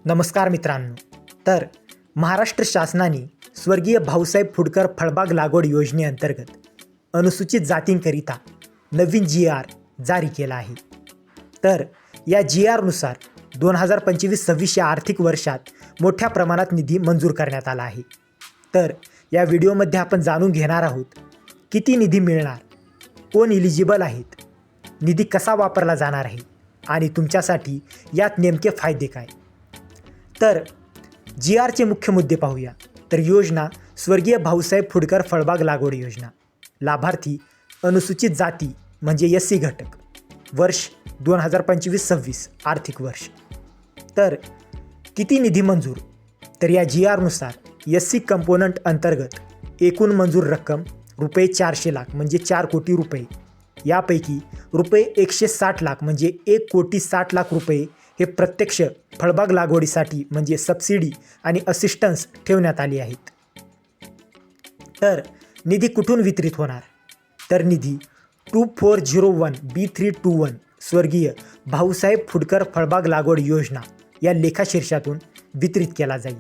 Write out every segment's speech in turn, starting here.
नमस्कार मित्रांनो. तर महाराष्ट्र शासनाने स्वर्गीय भाऊसाहेब फुंडकर फळबाग लागवड योजनेअंतर्गत अनुसूचित जातींकरिता नवीन GR जारी केला आहे. तर या GRनुसार 2025-26 या आर्थिक वर्षात मोठ्या प्रमाणात निधी मंजूर करण्यात आला आहे. तर या व्हिडिओमध्ये आपण जाणून घेणार आहोत किती निधी मिळणार, कोण इलिजिबल आहेत, निधी कसा वापरला जाणार आहे आणि तुमच्यासाठी यात नेमके फायदे काय. तर GRचे मुख्य मुद्दे पाहूया. तर योजना स्वर्गीय भाऊसाहेब फुंडकर फळबाग लागवड योजना. लाभार्थी अनुसूचित जाती म्हणजे SC घटक. वर्ष 2025-26 आर्थिक वर्ष. तर किती निधी मंजूर, तर या GRनुसार SC कंपोनंट अंतर्गत एकूण मंजूर रक्कम रुपये 400 लाख म्हणजे 4 कोटी रुपये. यापैकी रुपये 160 लाख म्हणजे 1,60,00,000 रुपये हे प्रत्यक्ष फळबाग लागवडीसाठी म्हणजे सबसिडी आणि असिस्टन्स ठेवण्यात आली आहेत. तर निधी कुठून वितरित होणार, तर निधी 2401B321 स्वर्गीय भाऊसाहेब फुंडकर फळबाग लागवड योजना या लेखाशीर्षातून वितरित केला जाईल.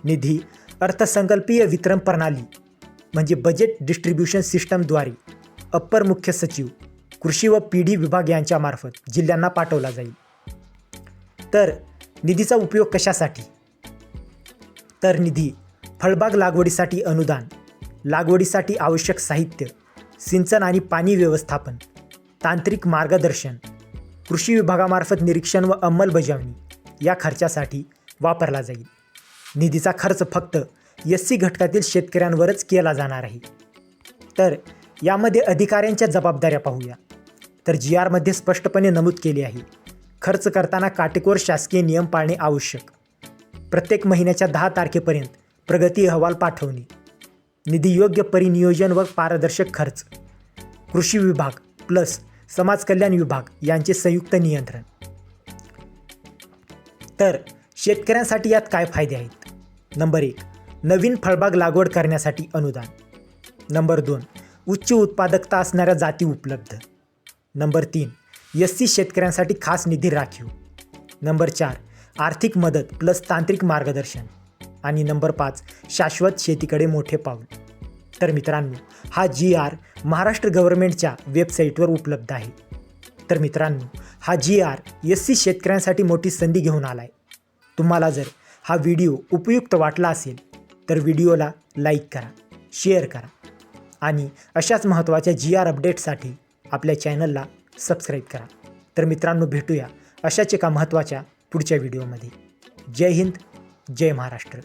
निधी अर्थसंकल्पीय वितरण प्रणाली म्हणजे बजेट डिस्ट्रीब्युशन सिस्टमद्वारे अप्पर मुख्य सचिव कृषी व PD विभाग यांच्यामार्फत जिल्ह्यांना पाठवला जाईल. तर निधीचा उपयोग कशासाठी, तर निधी फळबाग लागवडीसाठी अनुदान, लागवडीसाठी आवश्यक साहित्य, सिंचन आणि पाणी व्यवस्थापन, तांत्रिक मार्गदर्शन, कृषी विभागामार्फत निरीक्षण व अंमलबजावणी या खर्चासाठी वापरला जाईल. निधीचा खर्च फक्त SC घटकातील शेतकऱ्यांवरच केला जाणार आहे. तर यामध्ये अधिकाऱ्यांच्या जबाबदाऱ्या पाहूया. तर GRमध्ये स्पष्टपणे नमूद केले आहे, खर्च करताना काटेकोर शासकीय नियम पाळणे आवश्यक. प्रत्येक महिन्याच्या 10 तारखेपर्यंत प्रगती अहवाल पाठवणे. निधी योग्य परिनियोजन व पारदर्शक खर्च. कृषी विभाग प्लस समाज कल्याण विभाग यांचे संयुक्त नियंत्रण. तर शेतकऱ्यांसाठी यात काय फायदे आहेत. नंबर 1, नवीन फळबाग लागवड करण्यासाठी अनुदान. नंबर 2, उच्च उत्पादकता असणाऱ्या जाती उपलब्ध. नंबर 3, SC शेतकऱ्यांसाठी खास निधी राखीव. नंबर 4, आर्थिक मदत प्लस तांत्रिक मार्गदर्शन. आणि नंबर 5, शाश्वत शेतीकडे मोठे पाऊल. तर मित्रांनो, हा GR महाराष्ट्र गव्हर्नमेंटच्या वेबसाईटवर उपलब्ध आहे. तर मित्रांनो, हा GR SC शेतकऱ्यांसाठी मोठी संधी घेऊन आला आहे. तुम्हाला जर हा व्हिडिओ उपयुक्त वाटला असेल तर व्हिडिओला लाईक करा, शेअर करा आणि अशाच महत्त्वाच्या GR अपडेटसाठी आपल्या चॅनलला सबस्क्राईब करा. तर मित्रांनो, भेटूया अशाच एका महत्त्वाच्या पुढच्या व्हिडिओमध्ये. जय हिंद, जय महाराष्ट्र.